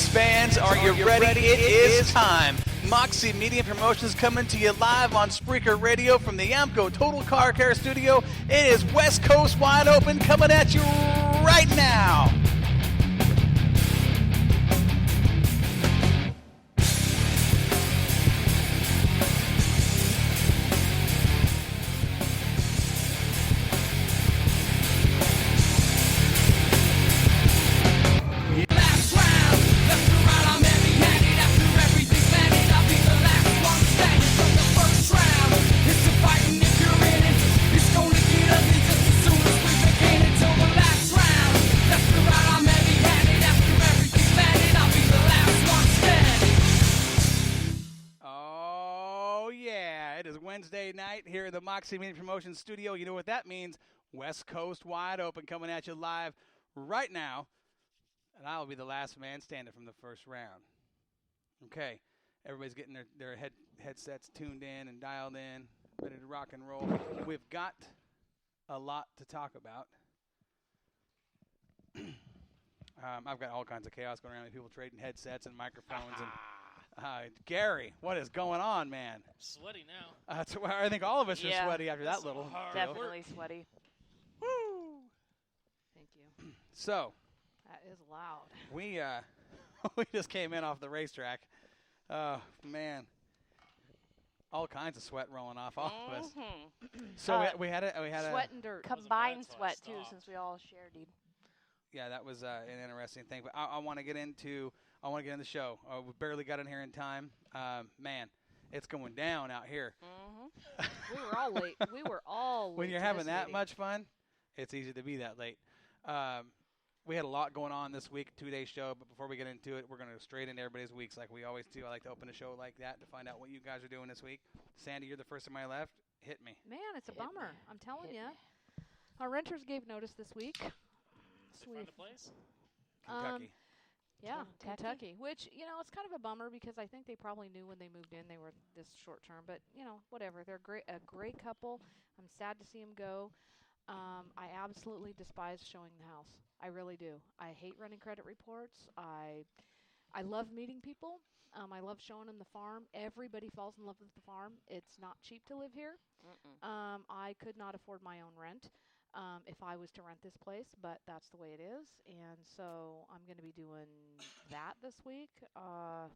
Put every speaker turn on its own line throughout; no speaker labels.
race fans, are you ready? It is time. Moxie Media Promotions coming to you live on Spreaker Radio from the Amco Total Car Care Studio. It is West Coast Wide Open coming at you right now. Wednesday night here at the Moxie Media Promotions Studio. You know what that means. West Coast Wide Open coming at you live right now. And I'll be the last man standing from the first round. Okay. Everybody's getting their headsets tuned in and dialed in, ready to rock and roll. We've got a lot to talk about. I've got all kinds of chaos going around with people trading headsets and microphones and Gary, what is going on, man?
I'm sweaty now.
I think all of us are sweaty after that little.
Definitely sweaty.
Woo!
Thank you.
So.
That is loud.
We just came in off the racetrack. Oh man, all kinds of sweat rolling off all of us. So we had
sweat and dirt, combined sweat too, since we all shared it.
Yeah, that was an interesting thing. But I want to get into the show. We barely got in here in time. Man, it's going down out here.
We were all late.
When you're having that much fun, it's easy to be that late. We had a lot going on this week, 2-day show. But before we get into it, we're going to go straight into everybody's weeks like we always do. I like to open a show like that to find out what you guys are doing this week. Sandy, you're the first on my left. Hit me.
Man, it's a bummer. I'm telling you. Our renters gave notice this week.
Sweet. Place?
Kentucky.
Yeah, Kentucky. Which, it's kind of a bummer because I think they probably knew when they moved in they were this short term. But, whatever. They're a great couple. I'm sad to see them go. I absolutely despise showing the house. I really do. I hate running credit reports. I love meeting people. I love showing them the farm. Everybody falls in love with the farm. It's not cheap to live here. I could not afford my own rent. If I was to rent this place, but that's the way it is. And so I'm going to be doing that this week.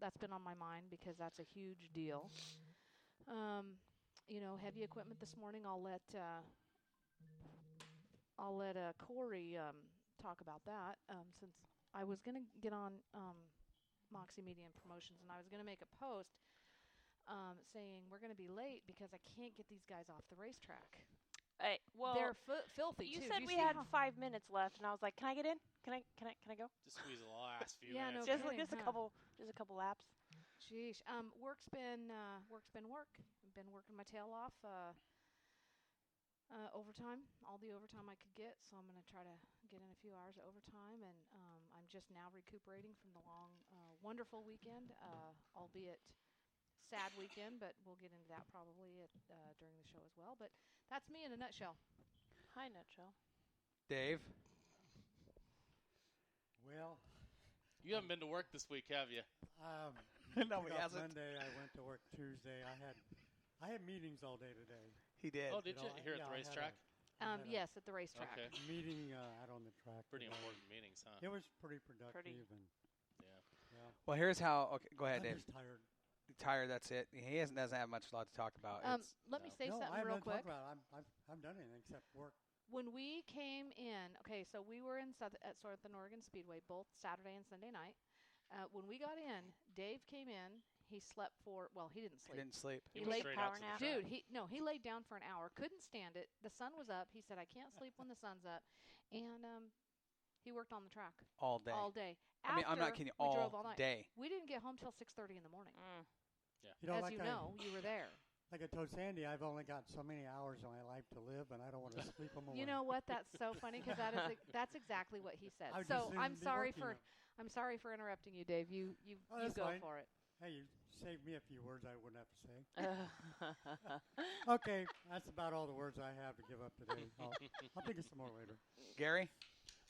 That's been on my mind because that's a huge deal. Heavy equipment this morning. I'll let Corey talk about that since I was going to get on Moxie Media and Promotions, and I was going to make a post saying we're going to be late because I can't get these guys off the racetrack. They're filthy.
You said we had 5 minutes left, and I was like, "Can I get in? Can I go?"
Just squeeze the last few
No
minutes.
just a couple laps.
Sheesh. Work's been work. I've been working my tail off. Overtime, all the overtime I could get. So I'm going to try to get in a few hours of overtime, and I'm just now recuperating from the long, wonderful weekend, albeit sad weekend, but we'll get into that probably during the show as well. But that's me in a nutshell.
Hi, nutshell.
Dave?
Well,
you haven't been to work this week, have you?
No, we hasn't.
Monday, I went to work Tuesday. I had meetings all day today.
He did.
Oh, did you? Here at the racetrack?
Yes, at the racetrack.
Okay.
Meeting out on the track.
Pretty important meetings, huh?
It was pretty productive. Yeah.
Well, here's how. Okay, go ahead, Dave.
I'm just tired.
Tired. That's it. He doesn't have much lot to talk about.
Let me say something real quick.
I haven't done anything except work.
When we came in, so we were at Southern Oregon Speedway both Saturday and Sunday night. When we got in, Dave came in. He slept he didn't sleep.
He didn't sleep.
He laid
power nap.
Dude, he laid down for an hour. Couldn't stand it. The sun was up. He said, "I can't sleep when the sun's up," and he worked on the track
all day.
All day.
I mean, I'm not kidding.
We drove all night.
Day.
We didn't get home till 6:30 in the morning.
Yeah.
You were there.
Like I told Sandy, I've only got so many hours in my life to live, and I don't want to sleep them away.
You know what? That's so funny because that's exactly what he said. So I'm sorry for interrupting you, Dave. You go
fine.
for it.
Hey, you saved me a few words I wouldn't have to say. Okay, that's about all the words I have to give up today. I'll think of some more later.
Gary?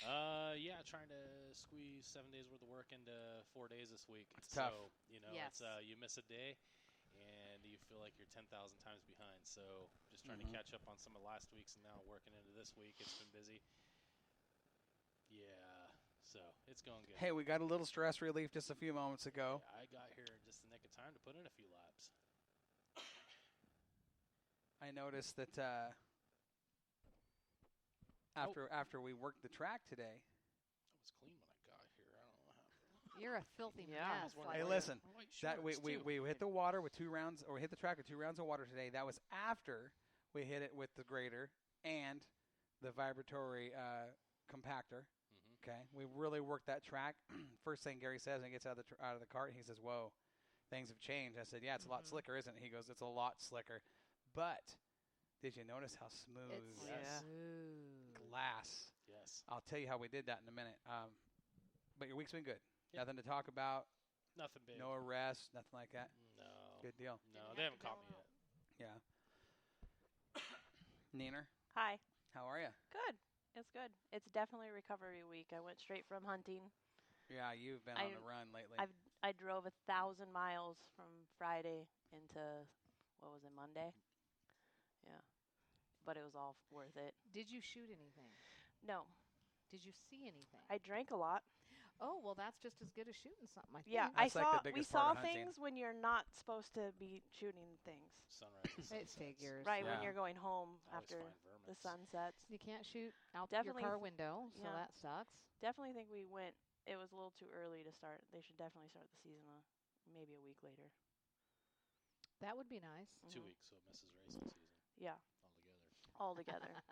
Yeah, trying to squeeze 7 days worth of work into 4 days this week.
It's tough.
So,
Yes.
it's you miss a day, and you feel like you're 10,000 times behind. So, just trying to catch up on some of last week's, and now working into this week. It's been busy. Yeah, so it's going good.
Hey, we got a little stress relief just a few moments ago.
Yeah, I got here in just the nick of time to put in a few laps.
I noticed that after we worked the track today.
It was clean when I got here. I don't know what happened.
You're a filthy
Yeah.
mess.
Hey, listen,
White
that
shorts,
we
too.
hit the water with 2 rounds, or we hit the track with 2 rounds of water today. That was after we hit it with the grader and the vibratory compactor. Okay, we really worked that track. First thing Gary says when he gets out of the cart, he says, "Whoa, things have changed." I said, "Yeah, it's a lot slicker, isn't it?" He goes, "It's a lot slicker." But did you notice how smooth
It's
Yes.
smooth.
glass?
Yes.
I'll tell you how we did that in a minute. But your week's been good.
Yep.
Nothing to talk about.
Nothing big.
No arrests. Nothing like that.
No.
Good deal.
No,
Didn't
they
have
haven't
to
caught
bail
me
out.
yet.
Yeah. Neener,
Hi.
how are you?
Good. It's good. It's definitely recovery week. I went straight from hunting.
Yeah, you've been on the run lately.
I drove 1,000 miles from Friday into, what was it, Monday? Yeah. But it was all worth it.
Did you shoot anything?
No.
Did you see anything?
I drank a lot.
Oh, well, that's just as good as shooting something, I think.
Yeah,
That's like the
we
biggest part
saw
of hunting.
things when you're not supposed to be shooting things.
Sunrise. and
It
sunsets.
figures.
Right,
Yeah.
when you're going home
I always
after
find
the
vermins.
sun sets.
You can't shoot out
Definitely
your car window, so
yeah.
that sucks.
Definitely think it was a little too early to start. They should definitely start the season maybe a week later.
That would be nice.
2
Mhm.
weeks, so it misses racing season
Yeah,
altogether.
all together.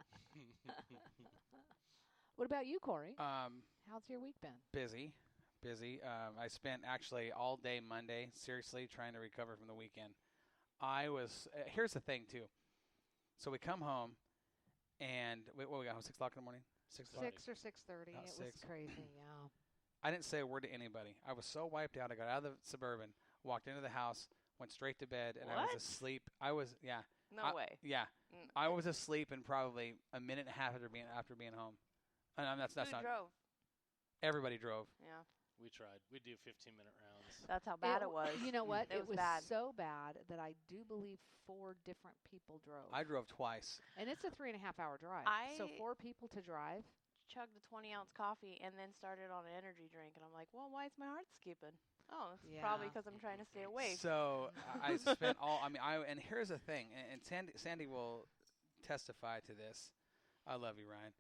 What about you, Corey?
Um,
How's your week been?
busy. I spent actually all day Monday, seriously, trying to recover from the weekend. Here's the thing, too. So we come home, and we got home, 6 o'clock in the morning? 6 o'clock?
6 or 6:30.
About
It was
6.
crazy, yeah.
I didn't say a word to anybody. I was so wiped out. I got out of the Suburban, walked into the house, went straight to bed, and I
What?
was asleep. Yeah.
No way.
Yeah.
Mm.
I was asleep in probably a minute and a half after being home. And that's
Who
not.
drove?
Everybody drove.
Yeah,
We tried. We do 15-minute rounds.
that's how bad it was.
You know what?
It
It
was
was
bad.
so bad that I do believe 4 different people drove.
I drove twice.
And it's a 3.5-hour drive. So
I-
4 people to drive.
Chugged a 20-ounce coffee and then started on an energy drink, and I'm like, well, why is my heart skipping? Oh, it's probably
Yeah.
because I'm trying to stay awake.
So I spent and here's the thing, and Sandy will testify to this. I love you, Ryan.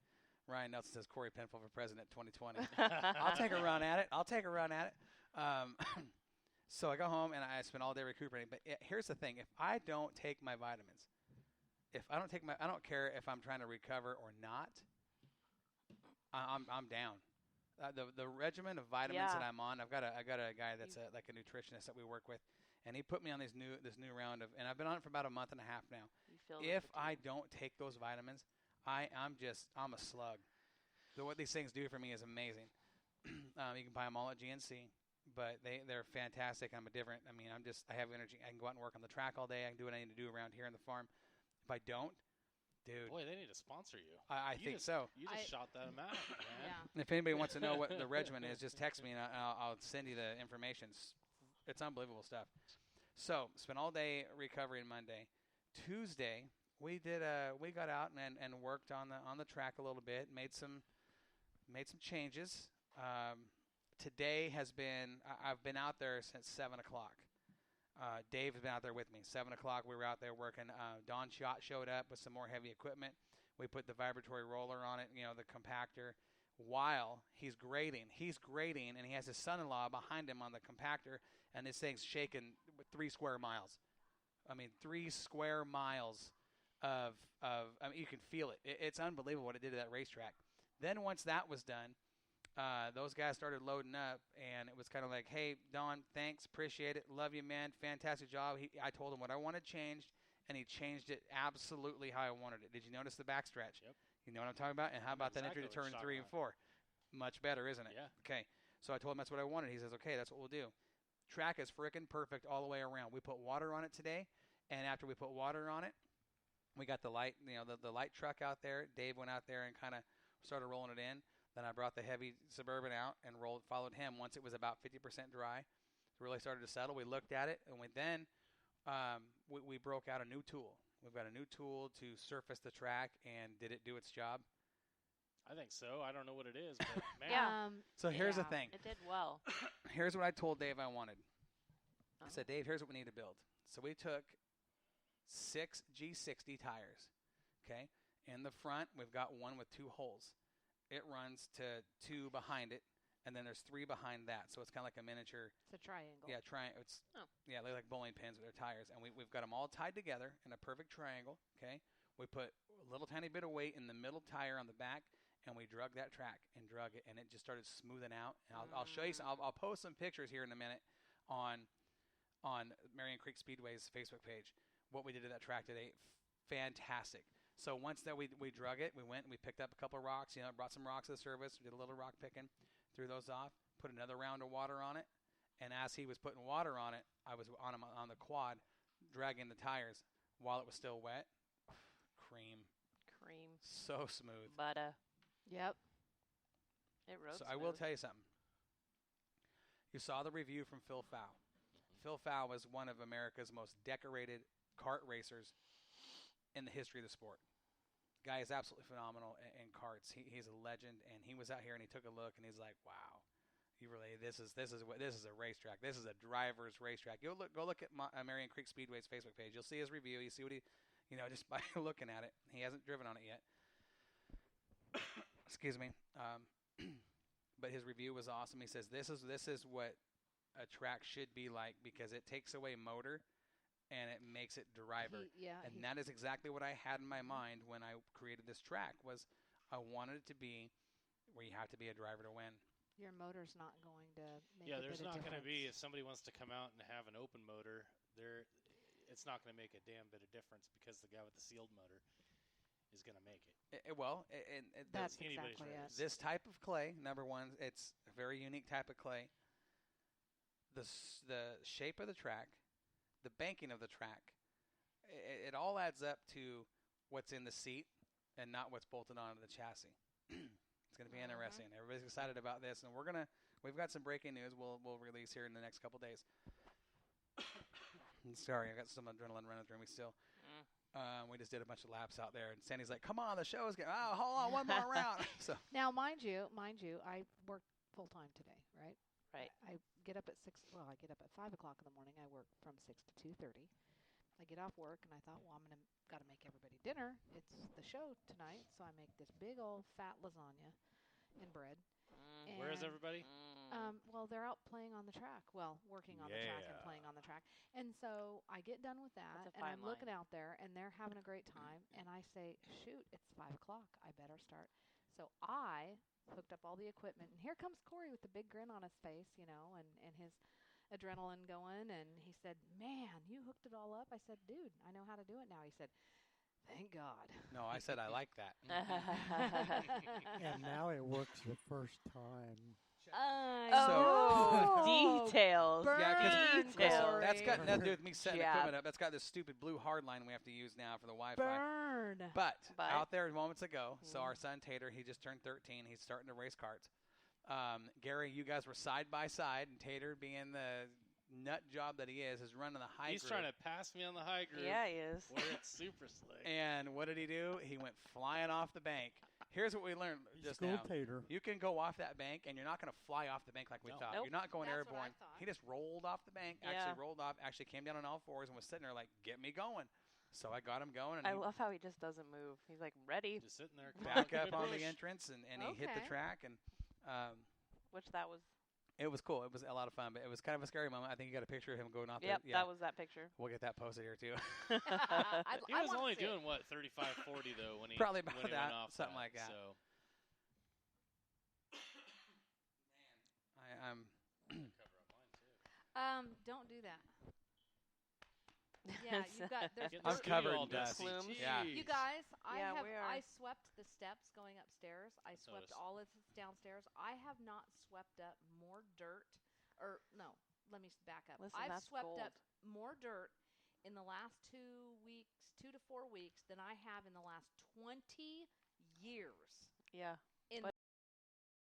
Ryan Nelson says Corey Penfold for president 2020. I'll take a run at it. So I go home and I spend all day recuperating. But here's the thing: if I don't take my vitamins, I don't care if I'm trying to recover or not. I'm down. The regimen of vitamins that
Yeah.
I'm on, I've got a guy that's like a nutritionist that we work with, and he put me on this new round of, and I've been on it for about a month and a half now.
You feel
If I don't take those vitamins, I'm a slug. What these things do for me is amazing. You can buy them all at GNC, but they're fantastic. I have energy. I can go out and work on the track all day. I can do what I need to do around here on the farm. If I don't, dude,
Boy, they need to sponsor you.
I
You
think
just-
so.
You just shot them out, man.
Yeah.
If anybody wants to know what the regimen is, just text me and I'll send you the information. It's unbelievable stuff. So spent all day recovering Monday. Tuesday we got out and worked on the track a little bit. Made some changes. Today I've been out there since 7 o'clock. Dave has been out there with me. 7 o'clock we were out there working. Don Schott showed up with some more heavy equipment. We put the vibratory roller on it, the compactor, while he's grading. And he has his son-in-law behind him on the compactor, and this thing's shaking 3 square miles. 3 square miles of you can feel it. It's unbelievable what it did to that racetrack. Then once that was done, those guys started loading up, and it was kind of like, hey, Don, thanks, appreciate it, love you, man, fantastic job. I told him what I wanted changed, and he changed it absolutely how I wanted it. Did you notice the backstretch?
Yep.
You know what I'm talking about? And how about that
Exactly
entry to
what
turn
you're
3 and 4? Much better, isn't it?
Yeah.
Okay, so I told him that's what I wanted. He says, okay, that's what we'll do. Track is frickin' perfect all the way around. We put water on it today, and after we put water on it, we got the light, the light truck out there. Dave went out there and kind of started rolling it in. Then I brought the heavy Suburban out and followed him once it was about 50% dry. It really started to settle. We looked at it, and we broke out a new tool. We've got a new tool to surface the track, and did it do its job?
I think so. I don't know what it is, but man.
Yeah.
So here's the thing.
It did well.
Here's what I told Dave I wanted. I
Uh-huh.
said, Dave, here's what we need to build. So we took 6 G60 tires, okay? In the front, we've got one with 2 holes. It runs to 2 behind it, and then there's 3 behind that. So it's kind of like a miniature.
It's a triangle.
Yeah, yeah, they're like bowling pins with their tires. And we've got them all tied together in a perfect triangle, okay? We put a little tiny bit of weight in the middle tire on the back, and we drug that track and drug it, and it just started smoothing out. And I'll show you some. I'll post some pictures here in a minute on Marion Creek Speedway's Facebook page. What we did to that track today, fantastic. So once that we drug it, we went and we picked up a couple of rocks. Brought some rocks to the service, did a little rock picking, threw those off, put another round of water on it, and as he was putting water on it, I was on him on the quad, dragging the tires while it was still wet. Cream. So smooth.
Butter.
Yep.
It rode
So
smooth.
I will tell you something. You saw the review from Phil Fow. Phil Fow was one of America's most decorated kart racers in the history of the sport. Guy is absolutely phenomenal in karts. He's a legend, and he was out here and he took a look and he's like, "Wow, this is a racetrack. This is a driver's racetrack." Go look at Marion Creek Speedway's Facebook page. You'll see his review. You see what he, just by looking at it. He hasn't driven on it yet. Excuse me. But his review was awesome. He says this is what a track should be like because it takes away motor and it makes it driver. And that is exactly what I had in my mind when I created this track. Was I wanted it to be where you have to be a driver to win.
Your motor's not going to make
Yeah,
a
there's
bit of
not going to
difference.
be, if somebody wants to come out and have an open motor, it's not going to make a damn bit of difference because the guy with the sealed motor is going to make it.
That's
anybody's
exactly
race.
it.
This type of clay, number one, it's a very unique type of clay. The shape of the track, the banking of the track, it all adds up to what's in the seat and not what's bolted onto the chassis. It's going to be interesting. Everybody's excited about this, and we've got some breaking news we'll release here in the next couple days. Sorry, I got some adrenaline running through me still. We just did a bunch of laps out there, and Sandy's like, "Come on, the show's getting. Oh, hold on, one more round." So
Now, mind you, I work full time today, right?
Right.
I get up at 6. Well, I get up at 5 o'clock in the morning. I work from 6 to 2:30. I get off work and I thought, well, got to make everybody dinner. It's the show tonight, so I make this big old fat lasagna and bread.
Where is everybody?
Well, they're out playing on the track. Well, working on the track and
Yeah.
playing on the track. And so I get done with that,
That's a
and I'm
fine
looking
line.
out there, and they're having a great time. And I say, shoot, it's 5 o'clock. I better start. So I hooked up all the equipment, and here comes Corey with the big grin on his face, and his adrenaline going. And he said, "Man, you hooked it all up." I said, "Dude, I know how to do it now." He said, "Thank God."
no, I said I like that.
And now it works the first time.
Oh, details.
Yeah, because
Details.
that's got nothing to do with me setting
Yeah.
equipment up. That's got this stupid blue hard line we have to use now for the Wi-Fi.
Burn.
But
But-
out there moments ago, so our son Tater, he just turned 13. He's starting to race karts. Gary, you guys were side by side, and Tater, being the nut job that he is running the high
He's
groove.
trying to pass me on the high groove.
Yeah, he is.
Where it's super slick.
And what did he do? He went flying off the bank. Here's what we learned just
School
now.
tater.
You can go off that bank, and you're not going to fly off the bank like we
No.
thought.
Nope.
You're not going
That's what I
airborne.
thought.
He just rolled off the bank,
Yeah.
actually rolled off, actually came down on all fours and was sitting there like, "Get me going." So I got him going, and
I
he
love how he just doesn't move. He's like ready,
Just sitting there.
back up
Good
on
push.
the entrance, and he hit the
Okay.
track, and
which that was.
it was cool. It was a lot of fun, but it was kind of a scary moment. I think you got a picture of him going off
Yep,
the.
that was that picture.
We'll get that posted here, too.
He
I
was
wanna
only
see it.
doing, what, 35, 40, though, when he,
Probably about
when he
that,
went off
something like that.
So
I'm
cover up mine, too.
Don't do that. Yeah, you got. There's
Getting
I'm
the
dirt.
covered
all
in dust.
dusty.
Plumes.
Yeah.
You
Jeez.
guys,
Yeah, we are.
I swept the steps going upstairs. I swept
Noticed.
all of this downstairs. I have not swept up more dirt, or no, let me back up.
Listen,
I've
that's
swept
gold.
up more dirt in the last 2 weeks, 2 to 4 weeks, than I have in the last 20 years.
Yeah.
In